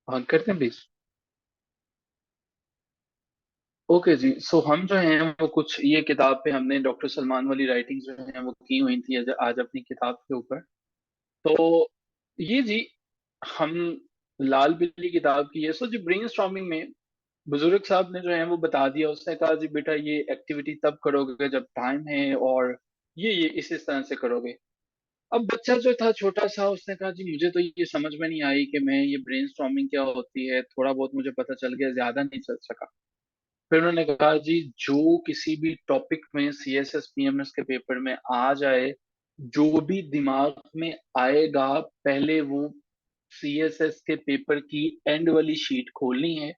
हाँ करते हैं प्लीज। ओके जी, सो हम जो हैं वो कुछ ये किताब पे हमने डॉक्टर सलमान वाली राइटिंग जो है वो की हुई थी आज अपनी किताब के ऊपर। तो ये जी, हम लाल बिल्ली किताब की है। सो जी ब्रेनस्टॉर्मिंग में बुजुर्ग साहब ने जो है वो बता दिया। उसने कहा जी बेटा ये एक्टिविटी तब करोगे जब टाइम है, और ये इस तरह से करोगे। अब बच्चा जो था छोटा सा, उसने कहा जी मुझे तो ये समझ में नहीं आई कि मैं ये ब्रेनस्टॉर्मिंग क्या होती है, थोड़ा बहुत मुझे पता चल गया, ज्यादा नहीं चल सका। फिर उन्होंने कहा जी जो किसी भी टॉपिक में C S S P M S के पेपर में आ जाए, जो भी दिमाग में आएगा, पहले वो सी एस एस के पेपर की एंड वाली शीट खोलनी है।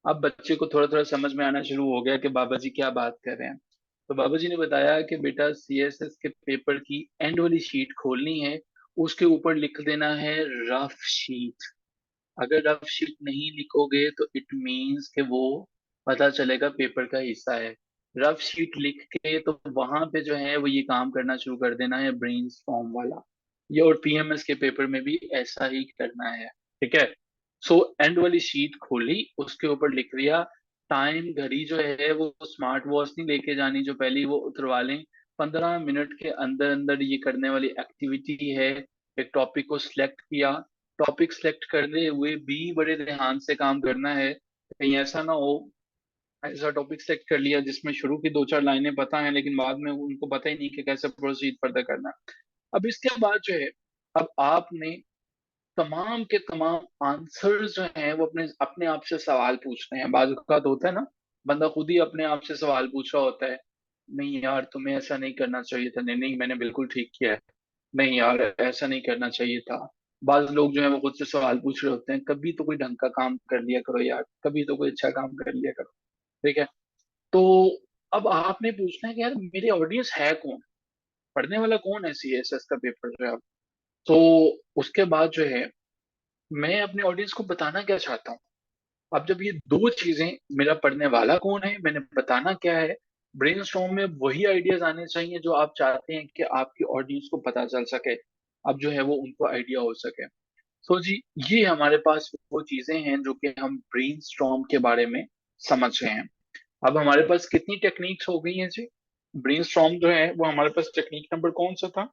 अब बच्चे को थोड़ा थोड़ा समझ में आना शुरू हो गया कि बाबा जी क्या बात कर रहे हैं। तो बाबा जी ने बताया कि बेटा सी एस एस के पेपर की एंड वाली शीट खोलनी है, उसके ऊपर लिख देना है रफ शीट। अगर रफ शीट नहीं लिखोगे तो इट मीन्स कि वो पता चलेगा पेपर का हिस्सा है। रफ शीट लिख के तो वहां पे जो है वो ये काम करना शुरू कर देना है ब्रेन स्टॉर्म वाला। ये और पीएमएस के पेपर में भी ऐसा ही करना है। ठीक है। सो एंड वाली शीट खोली, उसके ऊपर लिख दिया टाइम। घड़ी जो है वो स्मार्ट वॉच नहीं लेके जानी, जो पहले वो उतरवा लें। 15 मिनट के अंदर अंदर ये करने वाली एक्टिविटी है। एक टॉपिक को सिलेक्ट किया, टॉपिक सेलेक्ट करते हुए भी बड़े ध्यान से काम करना है, कहीं ऐसा ना हो ऐसा टॉपिक सेलेक्ट कर लिया जिसमें शुरू की दो चार लाइनें पता है लेकिन बाद में उनको पता ही नहीं कि कैसे प्रोसीड फर्दर करना है। अब इसके बाद जो है, अब आपने तमाम के तमाम आंसर्स जो हैं वो अपने अपने आप से सवाल पूछने हैं। बाज़ औक़ात होता है ना, बंदा खुद ही अपने आप से सवाल पूछ रहा होता है, नहीं यार तुम्हें ऐसा नहीं करना चाहिए था, नहीं नहीं मैंने बिल्कुल ठीक किया है, नहीं यार ऐसा नहीं करना चाहिए था। बाज लोग जो है वो खुद से सवाल पूछ रहे होते हैं, कभी तो कोई ढंग का काम कर लिया करो यार, कभी तो कोई अच्छा काम कर लिया करो। ठीक है। तो अब आपने पूछना है कि यार मेरे ऑडियंस है कौन, पढ़ने वाला कौन है सी एस एस का पेपर जो है अब। तो उसके बाद जो है मैं अपने ऑडियंस को बताना क्या चाहता हूँ। अब जब ये दो चीजें, मेरा पढ़ने वाला कौन है, मैंने बताना क्या है, ब्रेनस्टॉर्म में वही आइडियाज आने चाहिए जो आप चाहते हैं कि आपकी ऑडियंस को पता चल सके, अब जो है वो उनको आइडिया हो सके। तो जी ये हमारे पास वो चीजें हैं जो कि हम ब्रेनस्टॉर्म के बारे में समझ रहे हैं। अब हमारे पास कितनी टेक्निक्स हो गई हैं जी। ब्रेनस्टॉर्म जो है वो हमारे पास टेक्निक नंबर कौन सा था?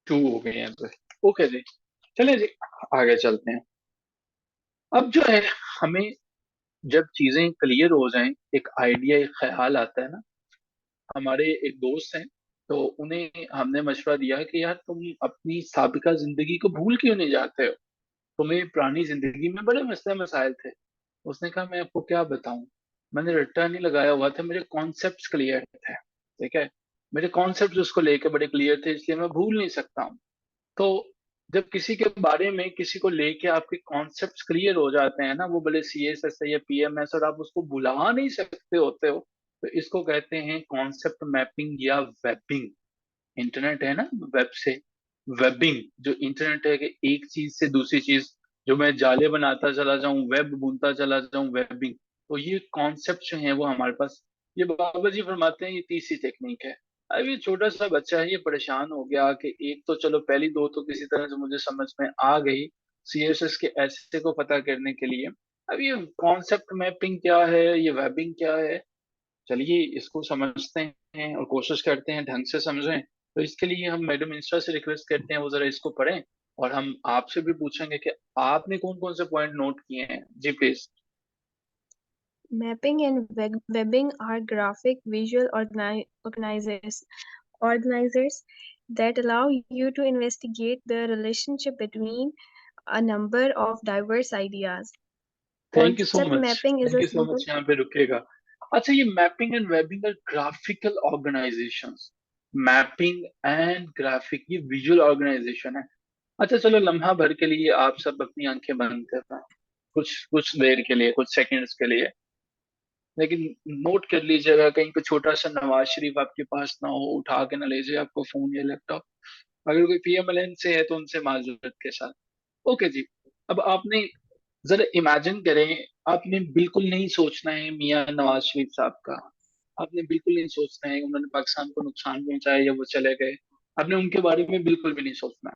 2 हो गए हैं तो। ओके जी, चलिए जी आगे चलते हैं। अब जो है हमें जब चीजें क्लियर हो जाएं, एक आइडिया एक ख्याल आता है ना। हमारे एक दोस्त हैं, तो उन्हें हमने मशवरा दिया कि यार तुम अपनी साबिका जिंदगी को भूल क्यों नहीं जाते हो, तुम्हें पुरानी जिंदगी में बड़े मसले मसाइल थे। उसने कहा मैं आपको क्या बताऊं, मैंने रट्टा नहीं लगाया हुआ था, मेरे कॉन्सेप्ट्स क्लियर थे। ठीक है। मेरे कॉन्सेप्ट्स उसको लेके बड़े क्लियर थे, इसलिए मैं भूल नहीं सकता हूँ। तो जब किसी के बारे में किसी को लेके आपके कॉन्सेप्ट्स क्लियर हो जाते हैं ना, वो भले सी एस एस है या पी एम एस, और आप उसको भुला नहीं सकते होते हो, तो इसको कहते हैं कॉन्सेप्ट मैपिंग या वेबिंग। इंटरनेट है ना, वेब से वेबिंग, जो इंटरनेट है कि एक चीज से दूसरी चीज, जो मैं जाले बनाता चला जाऊं, वेब बुनता चला जाऊं, वेबिंग। तो ये कॉन्सेप्ट जो है वो हमारे पास, ये बाबा जी फरमाते हैं ये तीसरी टेक्निक है। अब ये छोटा सा बच्चा है, ये परेशान हो गया कि एक तो चलो पहली दो तो किसी तरह से मुझे समझ में आ गई, सी एस एस के ऐसे को पता करने के लिए। अब ये कॉन्सेप्ट मैपिंग क्या है, ये वेबिंग क्या है, चलिए इसको समझते हैं और कोशिश करते हैं ढंग से समझें। तो इसके लिए हम मैडम इंस्टा से रिक्वेस्ट करते हैं वो जरा इसको पढ़ें, और हम आपसे भी पूछेंगे कि आपने कौन कौन से पॉइंट नोट किए हैं जी please. Mapping and webbing are graphic visual organizers that allow you to investigate the relationship between a number of diverse ideas. Thank you so Concept much, mapping is thank a you so simple. Much, यहाँ पे रुकेगा। अच्छा ये mapping and webbing और graphical organisations, mapping and graphic, ये visual organisation है। अच्छा चलो लम्हा भर के लिए आप सब अपनी आंखें बंद करना, कुछ कुछ देर के लिए, कुछ सेकंड्स के लिए। लेकिन नोट कर लीजिएगा कहीं पे छोटा सा नवाज शरीफ आपके पास ना हो, उठा के ना ले जाए आपको फोन या लैपटॉप। अगर कोई पीएमएलएन से है तो उनसे माजरत के साथ। ओके जी। अब आपने जरा इमेजिन करें, आपने बिल्कुल नहीं सोचना है मियां नवाज शरीफ साहब का, आपने बिल्कुल नहीं सोचना है उन्होंने पाकिस्तान को नुकसान पहुंचाया या वो चले गए। आपने उनके बारे में बिल्कुल भी नहीं सोचना।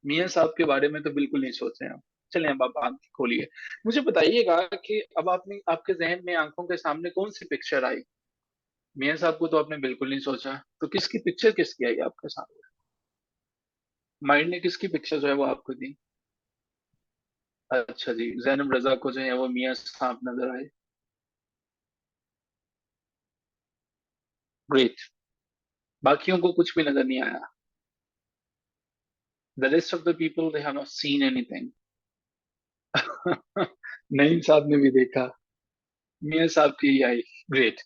मियाँ साहब के बारे में तो बिल्कुल नहीं सोच रहे हैं। चले अब आप आंख खोलिए, मुझे बताइएगा कि अब आपने आपके जहन में आंखों के सामने कौन सी पिक्चर आई। मियाँ साहब को तो आपने बिल्कुल नहीं सोचा, तो किसकी पिक्चर किसकी आई आपके सामने। माइंड ने किसकी पिक्चर जो है वो आपको दी। अच्छा जी, जैनब रजा को जो है वो मियाँ साहब नजर आए। ग्रेट। बाकियों को कुछ भी नजर नहीं आया। The rest of the people they have not seen anything. Naeem साहब ने भी देखा, मियाँ साहब की ही आई। ग्रेट।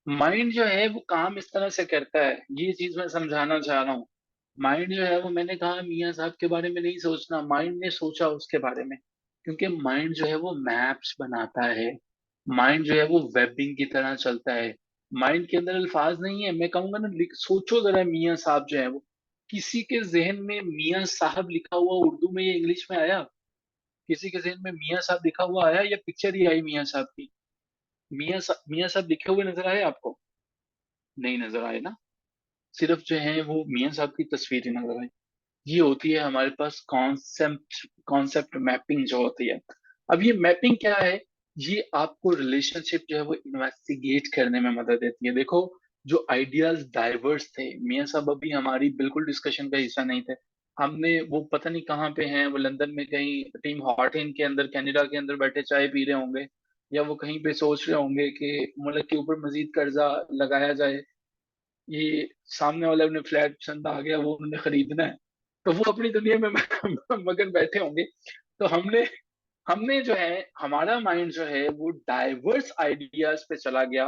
माइंड जो है वो काम इस तरह से करता है, ये चीज मैं समझाना चाह रहा हूँ। माइंड जो है वो, मैंने कहा मियाँ साहब के बारे में नहीं सोचना, माइंड ने सोचा उसके बारे में। क्योंकि माइंड जो है वो मैप्स बनाता है। माइंड जो है वो वेबिंग की तरह चलता है। माइंड के अंदर अल्फाज नहीं है, मैं कहूंगा ना, सोचो जरा, मियाँ साहब जो है वो, किसी के जहन में मियाँ साहब लिखा हुआ उर्दू में या इंग्लिश में आया। किसी के जहन में मियाँ साहब लिखा हुआ आया या पिक्चर ही आई मियाँ साहब की। मियाँ साहब लिखे हुए नजर आए आपको। नहीं नजर आए ना। सिर्फ जो है वो मियाँ साहब की तस्वीरें नजर आई। ये होती है हमारे पास कॉन्सेप्ट मैपिंग जो होती है। अब ये मैपिंग क्या है। ये आपको रिलेशनशिप जो है वो इन्वेस्टिगेट करने में मदद देती है। देखो, जो आइडियाज डाइवर्स थे, मियाँ साहब अभी हमारी बिल्कुल डिस्कशन का हिस्सा नहीं थे। हमने वो पता नहीं कहाँ पे हैं, वो लंदन में कहीं टीम हॉटन के अंदर, कनाडा के अंदर बैठे चाय पी रहे होंगे। या वो कहीं पे सोच रहे होंगे कि मुल्क के ऊपर मजीद कर्जा लगाया जाए। ये सामने वाले अपने फ्लैट पसंद आ गया, वो उन्होंने खरीदना है, तो वो अपनी दुनिया में मगन बैठे होंगे। तो हमने हमने जो है, हमारा माइंड जो है वो डाइवर्स आइडियाज पे चला गया।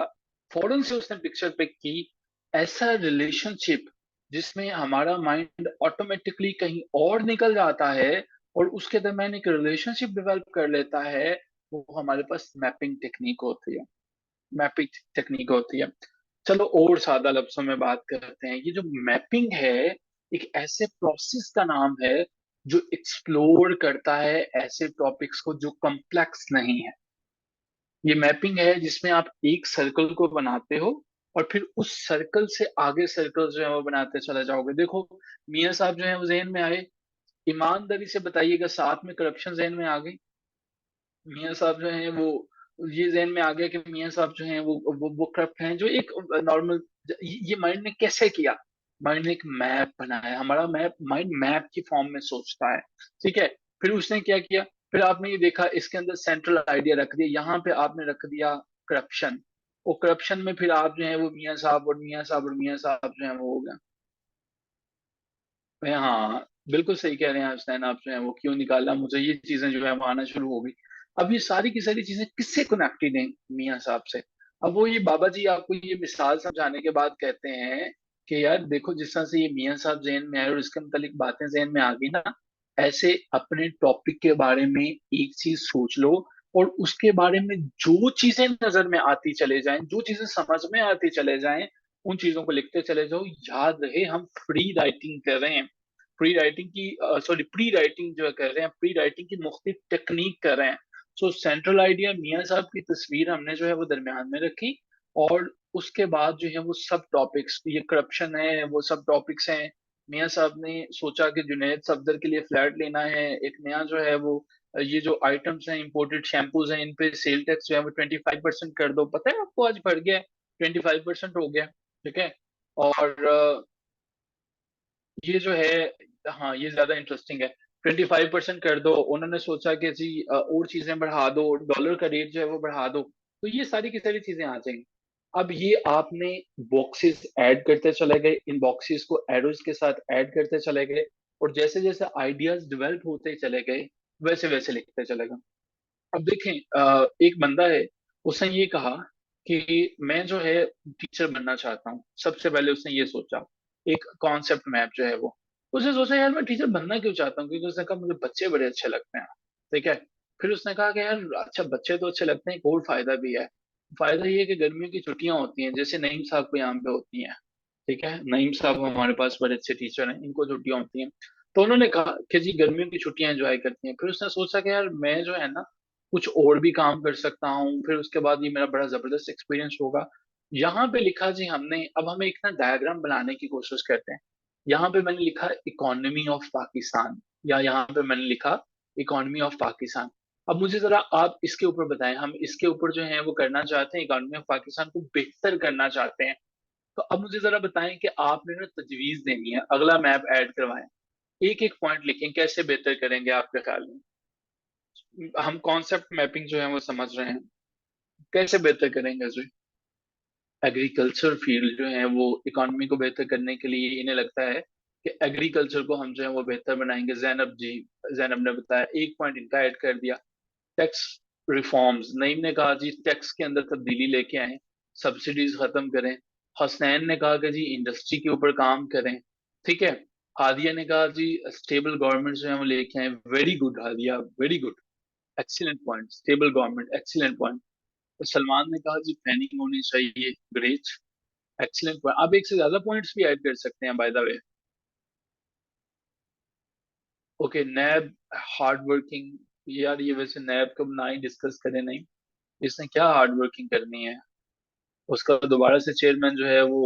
फौरन से उसने पिक्चर पिक की। ऐसा रिलेशनशिप जिसमें हमारा माइंड ऑटोमेटिकली कहीं और निकल जाता है और उसके दरमियान एक रिलेशनशिप डेवलप कर लेता है, वो हमारे पास मैपिंग टेक्निक होती है। मैपिंग टेक्निक होती है। चलो और सादा लफ्जों में बात करते हैं, ये जो मैपिंग है, एक ऐसे प्रोसेस का नाम है जो एक्सप्लोर करता है ऐसे टॉपिक्स को जो कॉम्प्लेक्स नहीं है। ये मैपिंग है जिसमें आप एक सर्कल को बनाते हो और फिर उस सर्कल से आगे सर्कल जो है वो बनाते चले जाओगे। देखो, मियाँ साहब जो है वो जहन में आए, ईमानदारी से बताइएगा, साथ में करप्शन जहन में आ गई। मियाँ साहब जो हैं वो, ये जहन में आ गया कि मियाँ साहब जो हैं वो करप्ट हैं, जो एक नॉर्मल। ये माइंड ने कैसे किया। माइंड ने एक मैप बनाया, हमारा मैप, माइंड मैप की फॉर्म में सोचता है। ठीक है। फिर उसने क्या किया। फिर आपने ये देखा, इसके अंदर सेंट्रल आइडिया रख दिया, यहाँ पे आपने रख दिया करप्शन। वो करप्शन में फिर आप जो है वो मियाँ साहब और मियाँ साहब और मियाँ साहब जो है वो हो गए। हाँ, बिल्कुल सही कह रहे हैं हसनैन आप जो है वो, क्यों निकाला मुझे, ये चीजें जो है वो आना शुरू हो गई। अब ये सारी की सारी चीजें किससे कनेक्टेड हैं, मियाँ साहब से। अब वो ये बाबा जी आपको ये मिसाल समझाने के बाद कहते हैं कि यार देखो, जिस तरह से ये मियाँ साहब जहन में आए और इसके मुतालिक बातें जहन में आ गई ना, ऐसे अपने टॉपिक के बारे में एक चीज सोच लो और उसके बारे में जो चीजें नजर में आती चले जाएं, जो चीजें समझ में आती चले जाएं, उन चीजों को लिखते चले जाओ। याद रहे, हम फ्री राइटिंग कर रहे हैं। प्री राइटिंग की, सॉरी, प्री राइटिंग जो कर रहे हैं, प्री राइटिंग की मुख्तलिफ टेक्निक कर रहे हैं। सो सेंट्रल आइडिया मियाँ साहब की तस्वीर हमने जो है वो दरमियान में रखी। और उसके बाद जो है वो सब टॉपिक्स, ये करप्शन है, वो सब टॉपिक्स हैं। मियाँ साहब ने सोचा कि जुनैद सफदर के लिए फ्लैट लेना है, एक नया जो है वो, ये जो आइटम्स हैं, इंपोर्टेड शैम्पूज हैं, इन पे सेल टैक्स जो है वो 25% कर दो। पता है आपको, आज बढ़ गया, 25% हो गया। ठीक है। और ये जो है, हाँ, ये ज्यादा इंटरेस्टिंग है। 25% कर दो, उन्होंने सोचा कि जी और चीजें बढ़ा दो, डॉलर का रेट जो है वो बढ़ा दो, तो ये सारी की सारी चीजें आ जाएंगी। अब ये आपने बॉक्सेस ऐड करते चले गए, इन बॉक्सेस को एरोज के साथ ऐड करते चले गए, और जैसे जैसे आइडियाज डेवलप होते चले गए, वैसे वैसे लिखते चले गए। अब देखें, एक बंदा है, उसने ये कहा कि मैं जो है टीचर बनना चाहता हूँ। सबसे पहले उसने ये सोचा, एक कॉन्सेप्ट मैप जो है वो, उसने सोचा यार मैं टीचर बनना क्यों चाहता हूँ, क्योंकि उसने कहा मुझे बच्चे बड़े अच्छे लगते हैं। ठीक है। फिर उसने कहा कि यार अच्छा, बच्चे तो अच्छे लगते हैं, एक और फायदा भी है। फायदा ये है कि गर्मियों की छुट्टियां होती हैं, जैसे नईम साहब को यहाँ पे होती हैं। ठीक है, नईम साहब हमारे पास बड़े अच्छे टीचर हैं, इनको छुट्टियां होती हैं। तो उन्होंने कहा कि जी गर्मियों की छुट्टियां एंजॉय करती हैं। फिर उसने सोचा कि यार मैं जो है ना कुछ और भी काम कर सकता हूँ, फिर उसके बाद ये मेरा बड़ा जबरदस्त एक्सपीरियंस होगा। यहाँ पे लिखा जी हमने, अब हमें एक ना डायग्राम बनाने की कोशिश करते हैं। यहाँ पे मैंने लिखा इकोनॉमी ऑफ पाकिस्तान, या यहाँ पे मैंने लिखा इकोनॉमी ऑफ पाकिस्तान। अब मुझे जरा आप इसके ऊपर बताएं, हम इसके ऊपर जो है वो करना चाहते हैं, इकोनॉमी ऑफ पाकिस्तान को बेहतर करना चाहते हैं। तो अब मुझे जरा बताएं कि आपने ना तजवीज देनी है, अगला मैप ऐड करवाएं, एक एक पॉइंट लिखें, कैसे बेहतर करेंगे आपके ख्याल में। हम कॉन्सेप्ट मैपिंग जो है वो समझ रहे हैं, कैसे बेहतर करेंगे जी। एग्रीकल्चर फील्ड जो है वो इकोनॉमी को बेहतर करने के लिए इन्हें लगता है कि एग्रीकल्चर को हम जो है वो बेहतर बनाएंगे। जैनब जी, जैनब ने बताया, एक पॉइंट इनका ऐड कर दिया। टैक्स रिफॉर्म्स, नईम ने कहा जी टैक्स के अंदर तब्दीली लेके आए, सब्सिडीज खत्म करें। हसनैन ने कहा कि जी इंडस्ट्री के ऊपर काम करें। ठीक है। हादिया ने कहा जी स्टेबल गवर्नमेंट जो है वो लेके आए। Very good Hadiya, very good, excellent point, stable government, excellent point. तो सलमान ने कहा जी प्लानिंग होनी चाहिए। Great, excellent point. आप एक से ज्यादा पॉइंट्स भी ऐड कर सकते हैं बाय द वे। ओके, नैब हार्ड वर्किंग, यार ये वैसे नैब कब ना ही डिस्कस करें, नहीं इसने क्या हार्ड वर्किंग करनी है। उसका दोबारा से चेयरमैन जो है वो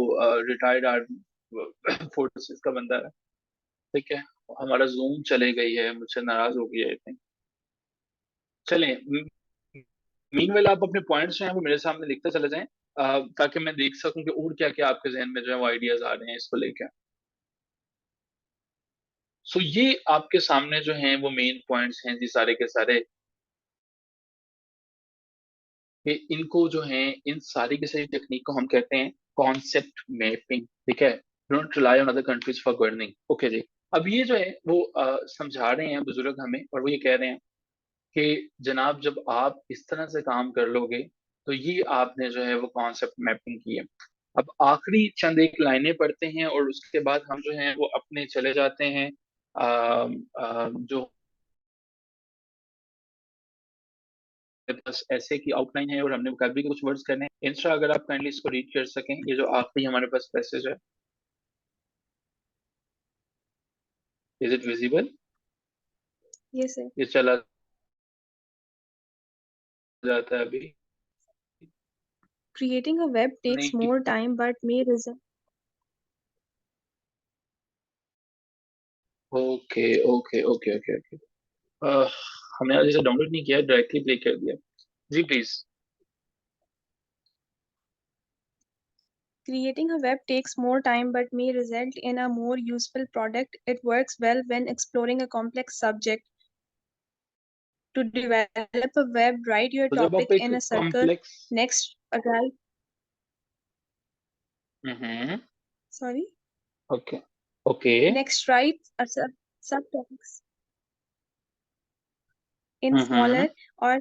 रिटायर्ड आर्मी फोर्सेस का बंदा है। ठीक है। हमारा जूम चले गई है, मुझसे नाराज हो गई है आई थिंक। चलें, मीनवेल आप अपने पॉइंट्स जो हैं वो मेरे सामने लिखते चले जाएं, ताकि मैं देख सकूं कि और क्या क्या आपके जहन में जो है वो आइडियाज आ रहे हैं इसको लेकर। सो ये आपके सामने जो हैं वो मेन पॉइंट्स हैं जी सारे के सारे, कि इनको जो है, इन सारी की सारी टेक्निक को हम कहते हैं कॉन्सेप्ट मैपिंग। ठीक है। Don't rely on other countries for governing. Okay ji. अब ये जो है वो समझा रहे हैं बुजुर्ग हमें, और वो ये कह रहे हैं कि जनाब जब आप इस तरह से काम कर लोगे, तो ये आपने जो है वो कॉन्सेप्ट मैपिंग की है। अब आखिरी चंद एक लाइनें पढ़ते हैं और उसके बाद हम जो है वो अपने चले जाते हैं जो बस ऐसे की आउटलाइन है, और हमने मुकाबले के कुछ वर्ड्स करने हैं। इंस्टा अगर आप काइंडली इसको रीड कर सकें, ये जो आखिरी हमारे पास पैसेज है। Is it visible? Yes, sir. ये चला जाता है अभी? Creating a web takes नहीं। more time but may result. Okay okay okay okay okay. हमने आज इसे डाउनलोड नहीं किया, डायरेक्टली प्ले कर दिया। जी please. Creating a web takes more time but may result in a more useful product. It works well when exploring a complex subject. To develop a web, write your तो जब topic आप एक in a circle. Complex, Next, write. Hmm, Sorry. Okay okay, Next, write a subtopics in hmm, smaller or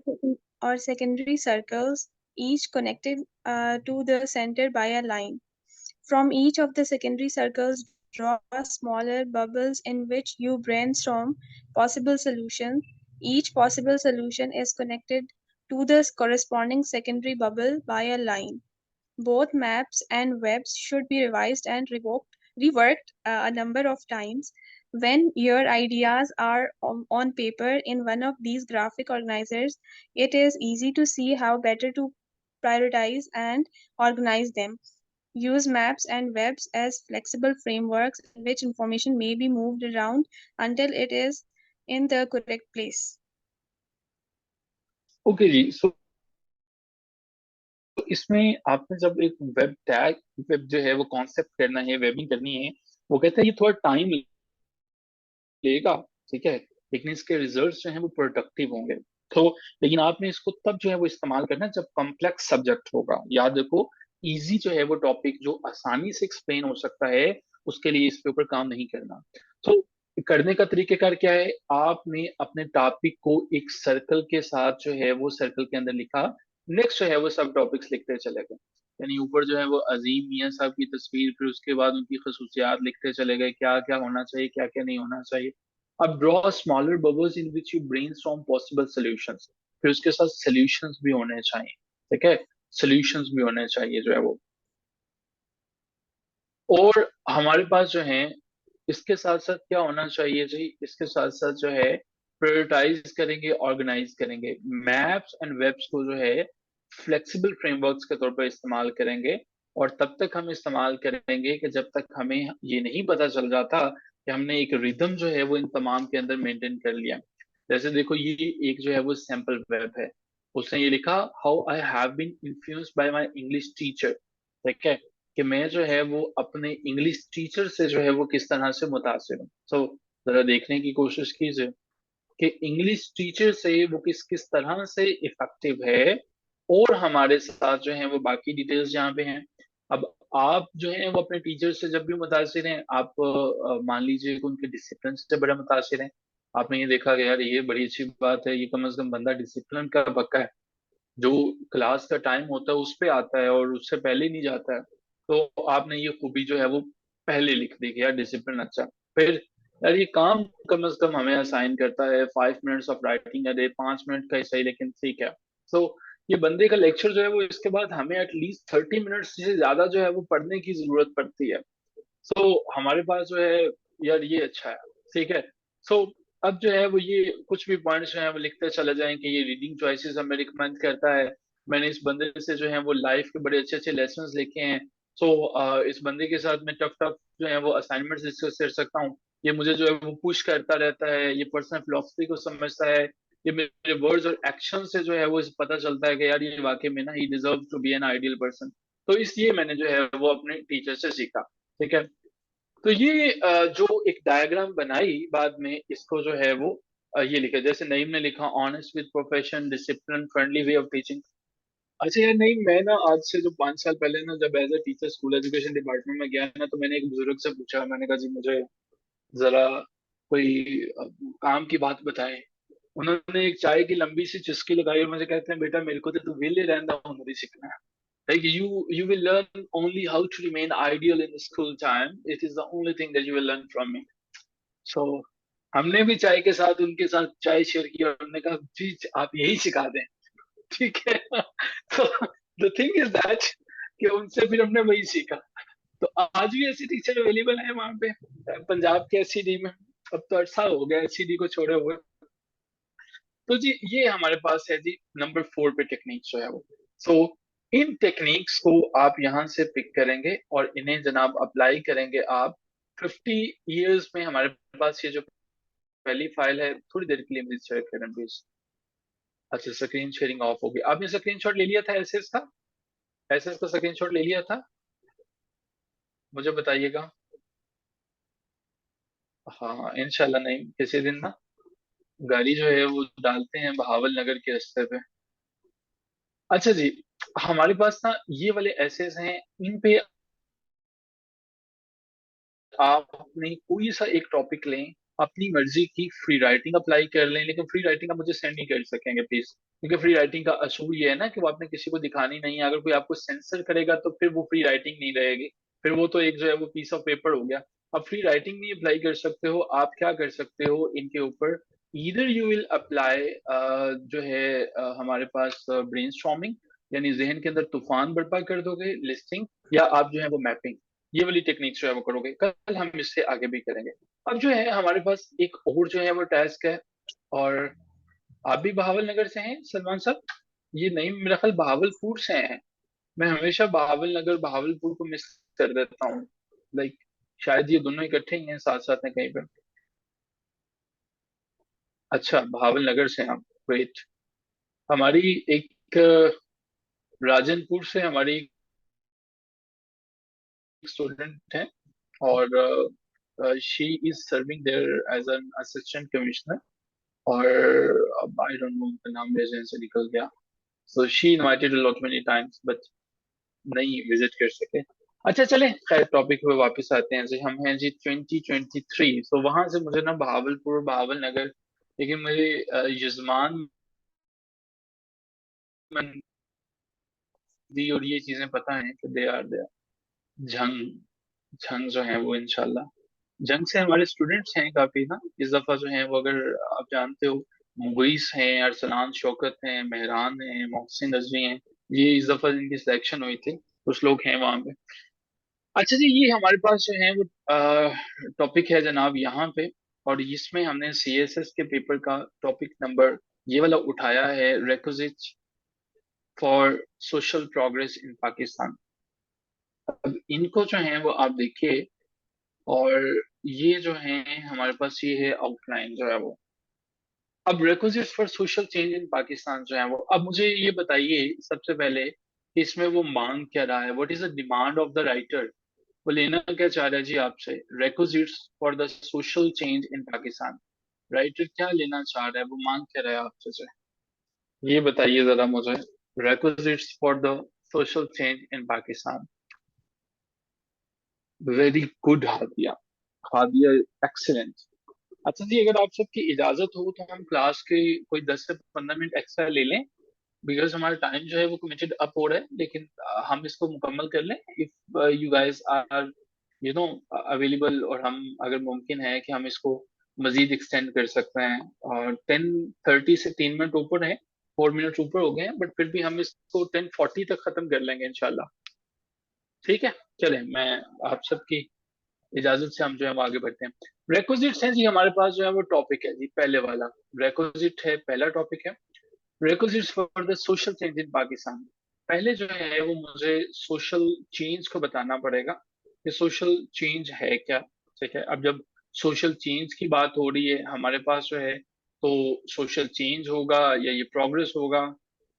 or secondary circles, each connected to the center by a line. From each of the secondary circles, draw smaller bubbles in which you brainstorm possible solutions. Each possible solution is connected to the corresponding secondary bubble by a line. Both maps and webs should be revised and reworked a number of times. When your ideas are on paper in one of these graphic organizers, it is easy to see how better to prioritize and organize them. Use maps and webs as flexible frameworks in which information may be moved around until it is in the correct place. Okay ji. So इसमें आपने जब एक web tag, web जो है वो concept करना है, webbing करनी है, वो कहते हैं ये थोड़ा टाइम लेगा। ठीक है। लेकिन इसके रिजल्ट्स जो हैं वो प्रोडक्टिव होंगे। तो लेकिन आपने इसको तब जो है वो इस्तेमाल करना है जब कॉम्प्लेक्स सब्जेक्ट होगा। याद रखो, इजी जो है वो टॉपिक जो आसानी से एक्सप्लेन हो सकता है, उसके लिए इसके ऊपर काम नहीं करना। तो करने का तरीकेकार क्या है, आपने अपने टॉपिक को एक सर्कल के साथ जो है वो सर्कल के अंदर लिखा। नेक्स्ट जो है वो सब टॉपिक्स लिखते चले गए। यानी ऊपर जो है वो अजीम मियां साहब की तस्वीर, फिर उसके बाद उनकी खसूसियात लिखते चले गए, क्या क्या होना चाहिए, क्या क्या नहीं होना चाहिए। अब draw smaller bubbles in which you brainstorm possible solutions, फिर उसके साथ सॉल्यूशंस भी होने चाहिए। ठीक है। सॉल्यूशंस भी होने चाहिए जो है वो। और हमारे पास जो है, इसके साथ साथ क्या होना चाहिए जी, इसके साथ साथ जो है प्रायोरिटाइज करेंगे, ऑर्गेनाइज करेंगे। मैप्स एंड वेब्स को जो है फ्लेक्सिबल फ्रेमवर्क्स के तौर पर इस्तेमाल करेंगे, और तब तक हम इस्तेमाल करेंगे कि जब तक हमें ये नहीं पता चल जाता कि हमने एक रिदम जो है वो इन तमाम के अंदर मेंटेन कर लिया। जैसे देखो, ये एक जो है वो सैंपल वेब है। उसने ये लिखा, how I have been influenced by my English teacher. ठीक है, कि मैं जो है वो अपने इंग्लिश टीचर से जो है वो किस तरह से मुतासिर हूँ। सो जरा देखने की कोशिश कीजिए कि इंग्लिश टीचर से वो किस किस तरह से इफेक्टिव है, और हमारे साथ जो है वो बाकी डिटेल्स यहाँ पे हैं। अब आप जो है वो अपने टीचर से जब भी मुतासिर हैं, आप मान लीजिए कि उनके डिसिप्लिन से बड़ा मुतासिर हैं। आपने ये देखा कि यार ये बड़ी अच्छी बात है, ये कम से कम बंदा डिसिप्लिन का पक्का है, जो क्लास का टाइम होता है उस पे आता है और उससे पहले नहीं जाता है। तो आपने ये खूबी जो है वो पहले लिख दी कि यार डिसिप्लिन अच्छा। फिर यार ये काम कम से कम हमें असाइन करता है 5 minutes of writing a day, 5 minute का ही सही लेकिन ठीक है। सो ये बंदे का लेक्चर जो है वो इसके बाद हमें एटलीस्ट 30 मिनट्स से ज्यादा जो है वो पढ़ने की जरूरत पड़ती है। सो हमारे पास जो है यार ये अच्छा है। ठीक है। सो अब जो है वो ये कुछ भी पॉइंट्स जो है वो लिखते चले जाएं कि ये रीडिंग चॉइसेस हमें रिकमेंड करता है। मैंने इस बंदे से जो है वो लाइफ के बड़े अच्छे अच्छे लेसन्स लिखे हैं। सो इस बंदे के साथ मैं टफ टफ जो है वो असाइनमेंट्स डिस्कस कर सकता हूँ। ये मुझे जो है वो पुश करता रहता है, ये पर्सनल फिलोसफी को समझता है। ये मेरे वर्ड्स और एक्शन से जो है वो इस पता चलता है कि यार ये वाकई में ना ही deserve to be an ideal person. तो इसलिए मैंने जो है वो अपने टीचर से सीखा। ठीक है। तो ये जो एक डायग्राम बनाई बाद में, इसको जो है वो ये लिखा, जैसे नईम ने लिखा, honest with profession, discipline, friendly way of teaching. अच्छा यार नहीं, मैं ना आज से जो 5 साल पहले ना जब as a teacher school education department में गया ना, तो मैंने एक बुजुर्ग से पूछा, मैंने कहा जी मुझे जरा कोई काम की बात बताएं। उन्होंने एक चाय की लंबी सी चुस्की लगाई और मुझे कहते हैं, बेटा मेरे को तो तू विले रहना हुनर ही सीखना है। Like you will learn only how to remain ideal in the school time. It is the only thing that you will learn from me. So हमने भी चाय के साथ उनके साथ चाय शेयर की और हमने कहा जी आप यही सिखा दें। ठीक है। तो द थिंग इज दैट कि उनसे फिर हमने वही सीखा। तो आज भी ऐसी टीचर अवेलेबल है वहां पे पंजाब के एससीडी में। अब तो 8 साल हो गया एससीडी को छोड़े हुए। तो जी ये हमारे पास है जी नंबर 4 पे टेक्निक्स जो है वो। सो इन टेक्निक्स को आप यहाँ से पिक करेंगे और इन्हें जनाब अप्लाई करेंगे आप 50 years में। हमारे पास ये जो पहली फाइल है, थोड़ी देर के लिए मुझे शेयर करें प्लीज। अच्छा स्क्रीन शेयरिंग ऑफ होगी। आपने स्क्रीनशॉट ले लिया था एसएस का? एसएस का स्क्रीनशॉट ले लिया था? मुझे बताइएगा। हाँ इंशाल्लाह, नहीं किसी दिन ना गाड़ी जो है वो डालते हैं बहावल नगर के रास्ते पे। अच्छा जी, हमारे पास ना ये वाले एसेस हैं, इन पे आप अपनी कोई सा एक टॉपिक लें, अपनी मर्जी की फ्री राइटिंग अप्लाई कर लें, लेकिन फ्री राइटिंग आप मुझे सेंड नहीं कर सकेंगे प्लीज, क्योंकि फ्री राइटिंग का असूल ये है ना कि वो आपने किसी को दिखानी नहीं है। अगर कोई आपको सेंसर करेगा तो फिर वो फ्री राइटिंग नहीं रहेगी, फिर वो तो एक जो है वो पीस ऑफ पेपर हो गया। आप फ्री राइटिंग नहीं अप्लाई कर सकते हो। आप क्या कर सकते हो इनके ऊपर, इधर यू विल अप्लाई जो है हमारे पास ब्रेनस्टॉर्मिंग, यानी जहन के अंदर तूफान बर्पा कर दोगे, लिस्टिंग, या आप जो है वो मैपिंग, ये वाली टेक्निक जो है वो करोगे। कल हम इससे आगे भी करेंगे। अब जो है हमारे पास एक और जो है वो टास्क है। और आप भी बहावल नगर से हैं सलमान साहब? ये नहीं, मेरा ख्याल बहावलपुर से हैं। मैं हमेशा बहावल नगर बहावलपुर को मिस कर देता हूँ। लाइक शायद ये दोनों इकट्ठे ही हैं साथ साथ में कहीं पे। अच्छा बहावल नगर से हैं आप, ग्रेट। हमारी एक राजनपुर से हमारी स्टूडेंट है, और she is serving there as an assistant commissioner. और अब आई डोंट नो उनका नाम मेरे जहन से निकल गया। So she invited lot many times but नहीं विजिट कर सके। अच्छा चले खैर टॉपिक पे वापस आते हैं जी। हम हैं जी 2023। सो वहां से मुझे ना बहावलपुर बहावल नगर, लेकिन मुझे यजमान मंदी और ये चीजें पता है कि they are there. Jhang Jhang जो है वो इंशाल्लाह, जंग से हमारे स्टूडेंट्स हैं काफी ना इस दफा जो है वो, अगर आप जानते हो मुगीस हैं, अरसलान शौकत हैं, मेहरान हैं, मोहसिन रजवी हैं। ये इस दफा जिनकी सिलेक्शन हुई थी कुछ लोग हैं वहां पे। अच्छा जी, ये हमारे पास जो है वो टॉपिक है जनाब यहाँ पे। और इसमें हमने सीएसएस के पेपर का टॉपिक नंबर ये वाला उठाया है, requisites for social progress in Pakistan. अब इनको जो है वो आप देखिए, और ये जो है हमारे पास ये है आउटलाइन जो है वो। अब requisites for social change in Pakistan जो है वो, अब मुझे ये बताइए सबसे पहले कि इसमें वो मांग क्या रहा है, what is the demand of the writer. वो लेना क्या चाह रहा है जी आपसे, requisites for the social change in Pakistan. Writer क्या लेना चाह रहा है, वो मांग क्या रहा है आपसे जो है? ये बताइए जरा मुझे, requisites for the social change in Pakistan. Very good Hadiya, Hadiya excellent. अच्छा जी, अगर आप सबकी इजाजत हो तो हम क्लास के कोई 10 से 15 मिनट एक्स्ट्रा ले लें, बिकॉज हमारा टाइम जो है वो कमिटेड अप हो रहा है, लेकिन हम इसको मुकम्मल कर लें if you guys are you know available, और हम अगर मुमकिन है कि हम इसको मजीद एक्सटेंड कर सकते हैं। और 10:30 से 3 मिनट ऊपर है, 4 मिनट ऊपर हो गए हैं, बट फिर भी हम इसको 10:40 तक खत्म कर लेंगे इंशाल्लाह। ठीक है, चलें, मैं आप सबकी इजाजत से हम जो है वो आगे बढ़ते हैं। रेक्विजिट्स है जी हमारे पास जो है वो टॉपिक है जी पहले वाला। रेक्विजिट है, पहला टॉपिक है, requisites for the social change in Pakistan. पहले जो है वो मुझे सोशल चेंज को बताना पड़ेगा कि सोशल चेंज है क्या। ठीक है, अब जब सोशल चेंज की बात हो रही है हमारे पास जो है, तो सोशल चेंज होगा या ये प्रोग्रेस होगा।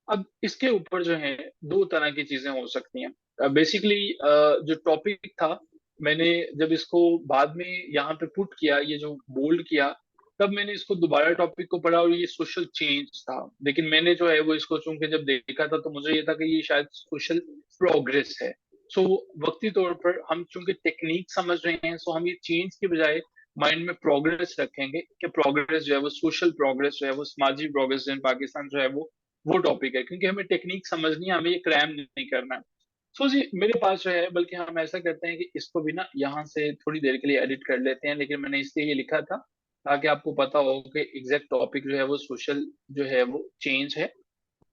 अब इसके ऊपर जो है दो तरह की चीजें हो सकती हैं बेसिकली। जो टॉपिक था, मैंने जब इसको बाद में यहाँ पे पुट किया, ये जो बोल्ड किया, तब मैंने इसको दोबारा टॉपिक को पढ़ा और ये सोशल चेंज था। लेकिन मैंने जो है वो इसको चूंकि जब देखा था तो मुझे ये था कि ये शायद सोशल प्रोग्रेस है। सो वक्ती तौर पर हम चूंकि टेक्निक समझ रहे हैं, सो हम ये चेंज की बजाय माइंड में प्रोग्रेस रखेंगे कि प्रोग्रेस जो है वो सोशल प्रोग्रेस जो है वो समाजी प्रोग्रेस इन पाकिस्तान जो है वो टॉपिक है, क्योंकि हमें टेक्निक समझनी है, हमें ये क्रैम नहीं करना है। सो जी मेरे पास जो है, बल्कि हम ऐसा करते हैं कि इसको भी ना यहाँ से थोड़ी देर के लिए एडिट कर लेते हैं, लेकिन मैंने इसलिए ये लिखा था ताकि आपको पता हो कि एग्जैक्ट टॉपिक जो है वो सोशल जो है वो चेंज है,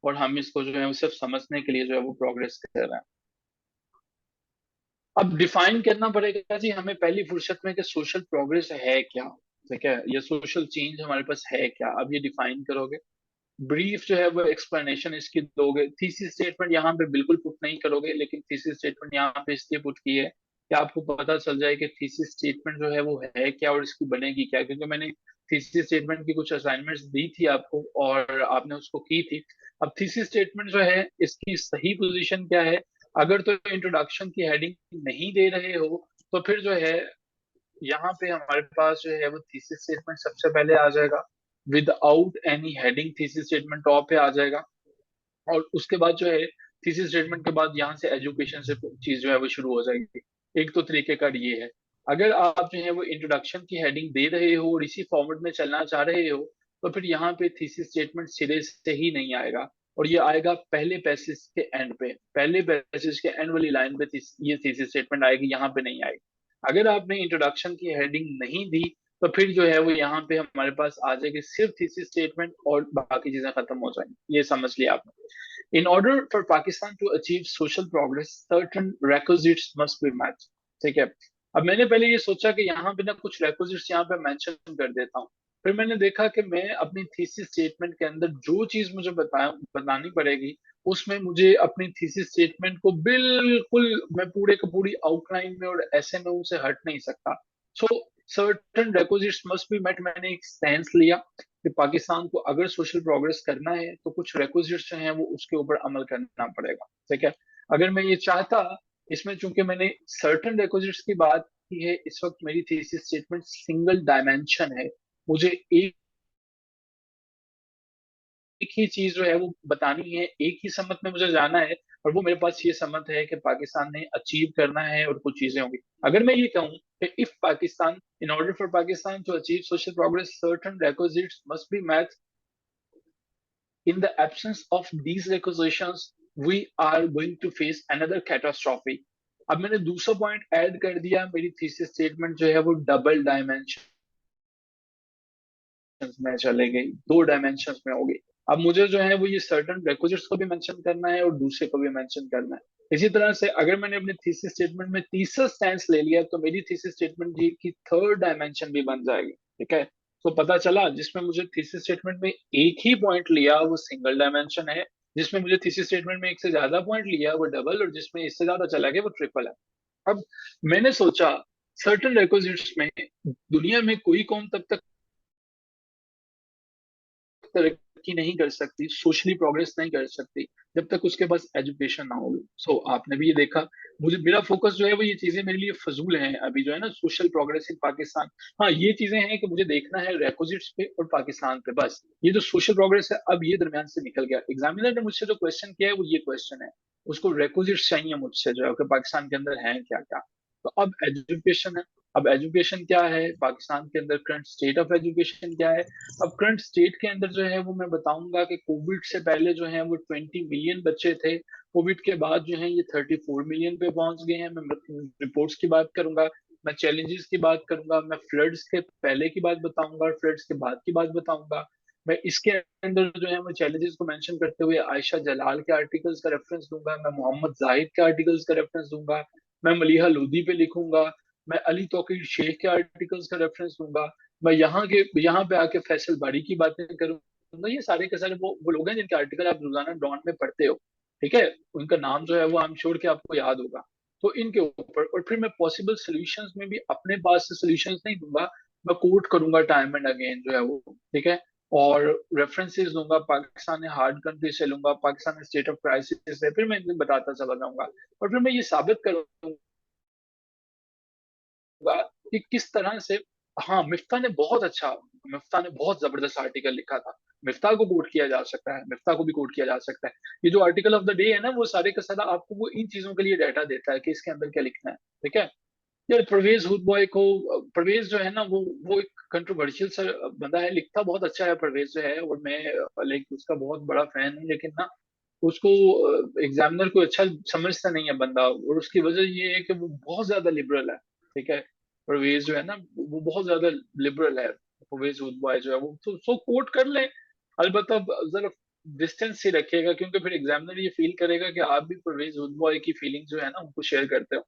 और हम इसको जो है वो सिर्फ समझने के लिए जो है वो प्रोग्रेस कर रहे हैं। अब डिफाइन करना पड़ेगा जी हमें पहली फुर्सत में कि सोशल प्रोग्रेस है क्या। ठीक है, ये सोशल चेंज हमारे पास है क्या, अब ये डिफाइन करोगे। ब्रीफ जो है वो एक्सप्लेनेशन इसकी दोगे, थीसिस स्टेटमेंट यहाँ पे बिल्कुल पुट नहीं करोगे, लेकिन थीसिस स्टेटमेंट यहाँ पे इसलिए पुट की है कि आपको पता चल जाए कि थीसिस स्टेटमेंट जो है वो है क्या और इसकी बनेगी क्या, क्योंकि मैंने थीसिस स्टेटमेंट की कुछ असाइनमेंट्स दी थी आपको और आपने उसको की थी। अब थीसिस स्टेटमेंट जो है इसकी सही पोजीशन क्या है, अगर तो इंट्रोडक्शन की हेडिंग नहीं दे रहे हो तो फिर जो है यहाँ पे हमारे पास जो है वो थीसिस स्टेटमेंट सबसे पहले आ जाएगा, without any heading thesis statement top पे आ जाएगा। और उसके बाद जो है थीसिस स्टेटमेंट के बाद यहाँ से एजुकेशन से चीज जो है वो शुरू हो जाएगी। एक तो तरीकेकार ये है। अगर आप जो है वो इंट्रोडक्शन की हेडिंग दे रहे हो और इसी फॉर्मेट में चलना चाह रहे हो, तो फिर यहाँ पे थीसिस स्टेटमेंट सिरे से ही नहीं आएगा, और ये आएगा पहले पैसेज के एंड पे, पहले पैसेज के एंड वाली लाइन पे ये थीसिस स्टेटमेंट आएगी, यहाँ पे नहीं आएगी। अगर आपने इंट्रोडक्शन की हेडिंग नहीं दी तो फिर जो है वो यहाँ पे हमारे पास आ जाएगी सिर्फ थीसिस स्टेटमेंट और बाकी चीजें खत्म हो जाएंगी। ये समझ लिया आपने। In order for Pakistan to achieve social progress certain requisites must be match. ठीक है, अब मैंने पहले ये सोचा कि यहाँ पे ना कुछ requisites यहाँ पे मेंशन कर देता हूँ। फिर मैंने देखा कि मैं अपनी थीसिस स्टेटमेंट के अंदर जो चीज मुझे बतानी पड़ेगी, उसमें मुझे अपनी थीसिस स्टेटमेंट को बिल्कुल मैं पूरे का पूरी आउटलाइन में और ऐसे में उनसे हट नहीं सकता। So certain requisites must be met, मैंने एक सेंस लिया कि पाकिस्तान को अगर सोशल प्रोग्रेस करना है तो कुछ रिक्विजिट्स जो हैं वो उसके ऊपर अमल करना पड़ेगा। ठीक है, अगर मैं ये चाहता, इसमें चूंकि मैंने सर्टन रिक्विजिट्स की बात की है, इस वक्त मेरी थीसिस स्टेटमेंट सिंगल डायमेंशन है, मुझे एक ही चीज जो है वो बतानी है, एक ही समत में मुझे जाना है, और वो मेरे पास ये समत है कि पाकिस्तान ने अचीव करना है और कुछ चीजें होंगी। अगर मैं ये कहूँ कि if Pakistan, in order for Pakistan to achieve social progress certain requisites must be met, in the absence of these requisitions we are going to face another catastrophe। अब मैंने दूसरा पॉइंट ऐड कर दिया, मेरी थीसिस स्टेटमेंट जो है वो डबल डायमेंशन में चले गई, 2 डायमेंशन में हो गई। अब मुझे जो है वो ये सर्टन रिक्विजिट्स को भी मेंशन करना है और दूसरे को भी मेंशन करना है। इसी तरह से अगर मैंने अपनी थीसिस स्टेटमेंट में तीसरा स्टैंस ले लिया तो मेरी थीसिस स्टेटमेंट की थर्ड डायमेंशन भी बन जाएगी। ठीक है, तो पता चला जिसमें मुझे थीसिस स्टेटमेंट में एक ही पॉइंट लिया वो सिंगल डायमेंशन है, जिसमें मुझे थीसिस स्टेटमेंट में एक से ज्यादा पॉइंट लिया वो डबल, और जिसमें इससे ज्यादा चला गया वो ट्रिपल है। अब मैंने सोचा सर्टन रिक्विजिट्स में दुनिया में कोई कौम तब तक तरक्की नहीं कर सकती, सोशली प्रोग्रेस नहीं कर सकती, जब तक उसके पास एजुकेशन ना होगी। सो आपने भी ये देखा, मुझे मेरा फोकस जो है वो ये चीजें मेरे लिए फजूल हैं अभी जो है ना, सोशल प्रोग्रेस इन पाकिस्तान। हाँ ये चीजें हैं कि मुझे देखना है रिक्विजिट्स पे और पाकिस्तान पे, बस ये जो सोशल प्रोग्रेस है अब ये दरमियान से निकल गया। एग्जामिनर ने मुझसे जो क्वेश्चन किया है वो ये क्वेश्चन है, उसको रिक्विजिट्स चाहिए मुझसे जो है कि पाकिस्तान के अंदर है क्या क्या। तो अब एजुकेशन है, अब एजुकेशन क्या है पाकिस्तान के अंदर, करंट स्टेट ऑफ एजुकेशन क्या है। अब करंट स्टेट के अंदर जो है वो मैं बताऊंगा कि कोविड से पहले जो है वो 20 मिलियन बच्चे थे, कोविड के बाद जो है ये 34 मिलियन पे पहुंच गए हैं। मैं रिपोर्ट्स की बात करूंगा, मैं चैलेंजेस की बात करूंगा, मैं फ्लड्स के पहले की बात बताऊंगा और फ्लड्स के बाद की बात बताऊंगा। मैं इसके अंदर जो है वो चैलेंजेस को मेंशन करते हुए आयशा जलाल के आर्टिकल्स का रेफरेंस दूंगा, मैं मोहम्मद जाहिद के आर्टिकल्स का रेफरेंस दूंगा, मैं मलीहा लोधी पे लिखूंगा, मैं अली तौकीर शेख के आर्टिकल्स का रेफरेंस दूंगा, मैं यहाँ पे आके फैसल बारी की बातें करूंगा। ये सारे के सारे वो लोग हैं जिनके आर्टिकल आप रोजाना डॉन में पढ़ते हो, ठीक है, उनका नाम जो है वो आई एम श्योर कि आपको याद होगा। तो इनके ऊपर और फिर मैं पॉसिबल सॉल्यूशंस में भी अपने पास से सॉल्यूशंस नहीं दूंगा, मैं कोट करूंगा टाइम एंड अगेन जो है वो, ठीक है, और रेफरेंसेस दूंगा, पाकिस्तान ने हार्ड कंट्री से लूंगा, पाकिस्तान ने स्टेट ऑफ क्राइसिस से, फिर मैं इनको बताता चला जाऊंगा और फिर मैं ये साबित करूंगा कि किस तरह से, हाँ मिफ्ता ने बहुत जबरदस्त आर्टिकल लिखा था, मिफ्ता को कोट किया जा सकता है, मिफ्ता को भी कोट किया जा सकता है। ये जो आर्टिकल ऑफ द डे है ना वो सारे का सारा आपको वो इन चीजों के लिए डाटा देता है कि इसके अंदर क्या लिखना है, ठीक है। यार परवेज हुड बॉय को, परवेज जो है ना वो एक कंट्रोवर्शियल सा बंदा है, लिखता बहुत अच्छा है परवेज जो है, और मैं लाइक उसका बहुत बड़ा फैन हूँ, लेकिन ना उसको एग्जामिनर को अच्छा समझता नहीं है बंदा, और उसकी वजह ये है कि वो बहुत ज्यादा लिबरल है, ठीक है। परवेज जो है ना वो बहुत ज्यादा लिबरल है, परवेज हुड बॉय जो है वो तो कोट कर ले, अलबत्ता जरा डिस्टेंस ही रखिएगा, क्योंकि फिर एग्जामिनर ये फील करेगा कि आप भी परवेज हुड बॉय की फीलिंग जो है ना उनको शेयर करते हो।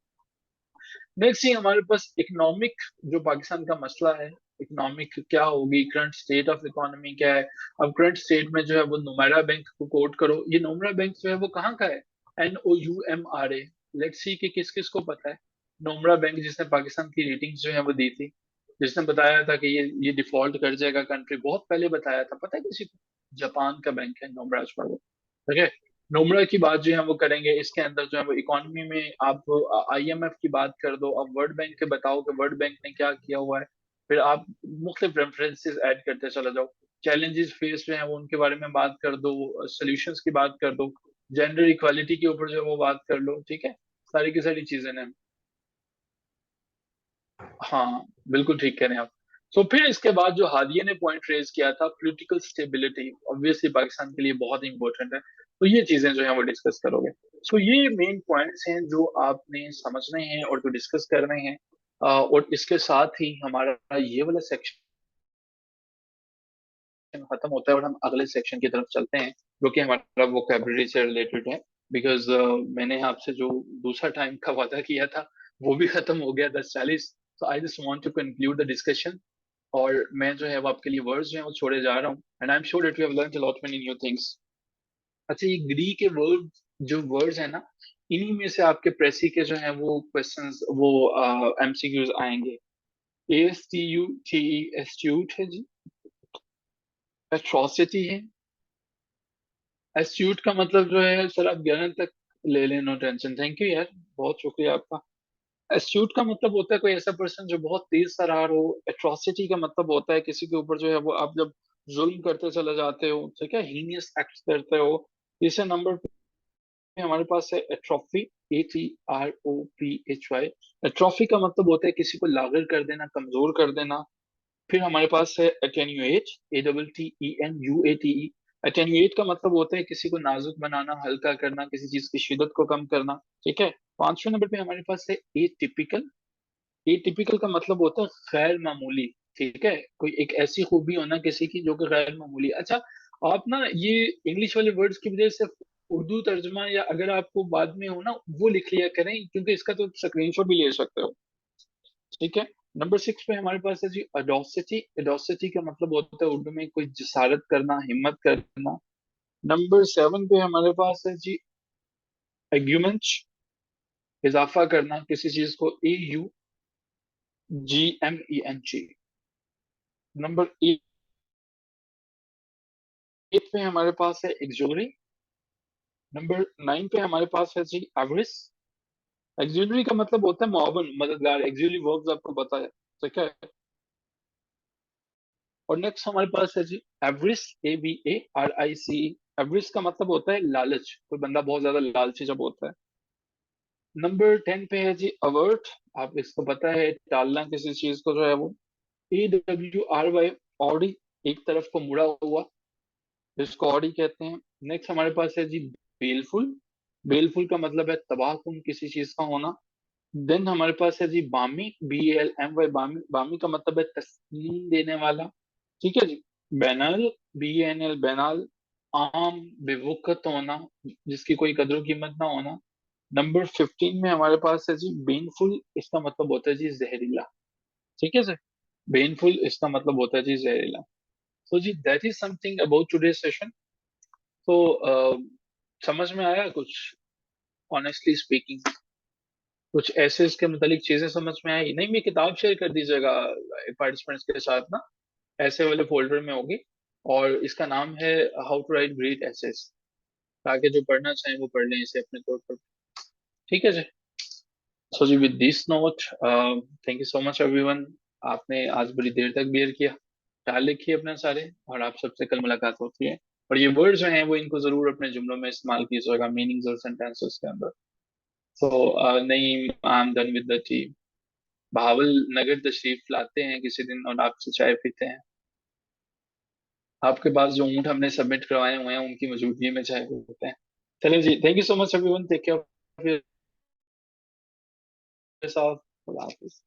नेक्स्ट थिंग हमारे पास इकोनॉमिक, जो पाकिस्तान का मसला है, इकोनॉमिक क्या होगी, करंट स्टेट ऑफ इकोनॉमी क्या है। अब करंट स्टेट में जो है वो नोमेरा बैंक को कोट करो, ये नोमेरा बैंक जो है वो कहाँ का है, NOUMRA। लेट्स सी कि किस किस को पता है नोमरा बैंक, जिसने पाकिस्तान की रेटिंग्स जो है वो दी थी, जिसने बताया था कि ये डिफॉल्ट कर जाएगा कंट्री, बहुत पहले बताया था, पता है किसी को, जापान का बैंक है नोमरा, ठीक है। नोमरा की बात जो है वो करेंगे, इसके अंदर जो है वो इकोनॉमी में आप IMF की बात कर दो, अब वर्ल्ड बैंक के बताओ कि वर्ल्ड बैंक ने क्या किया हुआ है, फिर आप मुख्तलिफ रेफरेंसेस ऐड करते चले जाओ, चैलेंजेस फेस जो है वो उनके बारे में बात कर दो, सॉल्यूशंस की बात कर दो, जेंडर इक्वालिटी के ऊपर जो है वो बात कर लो, ठीक है, सारी की सारी चीजें हैं। हाँ बिल्कुल ठीक कह रहे हैं आप। तो फिर इसके बाद जो हादिया ने पॉइंट रेज किया था, पॉलिटिकल स्टेबिलिटी ऑब्वियसली पाकिस्तान के लिए बहुत इंपॉर्टेंट है, तो ये चीजें जो है वो डिस्कस करोगे। सो ये मेन पॉइंट्स हैं जो आपने समझने हैं और जो डिस्कस करने हैं। और इसके साथ ही हमारा ये वाला सेक्शन खत्म होता है और हम अगले सेक्शन की तरफ चलते हैं, जो कि हमारा वोकेबलरी से रिलेटेड है। बिकॉज मैंने आपसे जो दूसरा टाइम का वादा किया था वो भी खत्म हो गया 10:40। तो I just want to conclude the discussion, और मैं जो है वो आपके लिए वर्ड्स जो है वो छोड़े जा रहा हूँ, and I am sure that you have learned a lot many new things. अच्छा ये ग्री के वर्ड, जो वर्ड्स है ना, इन्हीं में से आपके प्रेसी के जो है वो क्वेश्चंस, वो MCQs आएंगे। ASTUTE एस्ट्यूट है जी, एट्रोसिटी है, एस्ट्यूट का मतलब जो है सर आप 11 तक ले लें, नो टेंशन, थैंक यू यार, बहुत शुक्रिया आपका। एस्ट्यूट का मतलब होता है कोई ऐसा पर्सन जो बहुत तेज तर्रार हो, एट्रोसिटी का मतलब होता है किसी के ऊपर जो है वो आप जब जुल्म करते चले जाते हो, ठीक है, हीनियस एक्ट करते हो। तीसरे नंबर पे हमारे पास है एट्रोफी, ATROPHY। एट्रोफी का मतलब होता है किसी को लागर कर देना, कमजोर कर देना। फिर हमारे पास है अटेन्यूएट, ATTENUATE। अटेन्यूएट का मतलब होता है किसी को नाजुक बनाना, हल्का करना, किसी चीज की शिद्दत को कम करना, ठीक है। पांचवें नंबर पे हमारे पास है एटिपिकल। एटिपिकल का मतलब होता है गैर मामूली, ठीक है, कोई एक ऐसी खूबी होना किसी की जो कि गैर मामूली। अच्छा आप ना ये इंग्लिश वाले वर्ड्स की वजह से उर्दू तर्जमा या अगर आपको बाद में हो ना वो लिख लिया करें, क्योंकि इसका तो स्क्रीनशॉट भी ले सकते हो, ठीक है। नंबर 6 पे हमारे पास है जी अडोसिटी। एडोसिटी का मतलब होता है उर्दू में कोई जसारत करना, हिम्मत करना। नंबर 7 पे हमारे पास है जी एग्यूमेंट। इजाफा करना किसी चीज को, AUGMENG। नंबर 8 पे हमारे पास है एक्सुलरी। नंबर 9 पे हमारे पास है जी एवरिस। एक्सुलरी का मतलब होता है मुआवन, मददगार। एक्सुलरी वर्ब्स आपको पता है, ठीक है। और नेक्स्ट हमारे पास है जी एवरिस, AVARIC। एवरिस का मतलब होता है लालच, कोई बंदा बहुत ज्यादा लालची जब होता है। नंबर 10 पे है जी अवर्ट। आप इसको पता है, टालना किसी चीज को जो है वो, AWRY, ऑडी, एक तरफ को मुड़ा हुआ, इसको ऑडी कहते हैं। नेक्स्ट हमारे पास है जी बेलफुल। बेलफुल का मतलब है तबाहकुन किसी चीज का होना। देन हमारे पास है जी बामी, BALMY, बामी। बामी का मतलब है तस्लीम देने वाला, ठीक है जी। बैनल, BANL, बैनाल, आम, बेवकत होना, जिसकी कोई कदर कीमत ना होना। नंबर 15 में हमारे पास है जी बेनफुल। इसका मतलब होता है जी जहरीला, ठीक है सर। बेनफुल इसका मतलब होता है जी जहरीला। तो जी that is something about today session. तो समझ में आया कुछ, ऑनेस्टली स्पीकिंग? कुछ ऐसे इसके मतलब चीजें समझ में आई नहीं? मैं किताब शेयर कर दीजिएगा पार्टिसिपेंट्स के साथ ना, ऐसे वाले फोल्डर में होगी। और इसका नाम है how to write great essays, ताकि जो पढ़ना चाहें वो पढ़ लें इसे अपने तौर पर। ठीक है जी। सो जी with this note, thank you so much everyone. आपने आज बड़ी देर तक बियर किया। ख्याल रखिए अपना सारे, और आप सबसे कल मुलाकात होती है। और ये वर्ड जो हैं वो इनको जरूर अपने जुमलों में इस्तेमाल कीजिएगा, मीनिंग्स और सेंटेंसेस के अंदर। So Naeem, I am done with the tea. Bahawal Nagar तशरीफ लाते हैं किसी दिन और आपसे चाय पीते हैं। आपके पास जो ऊँट हमने सबमिट करवाए हुए हैं उनकी मौजूदगी में चाय पीते हैं। चलिए जी, thank you so much everyone, take care of yourself. खुदा हाफिज।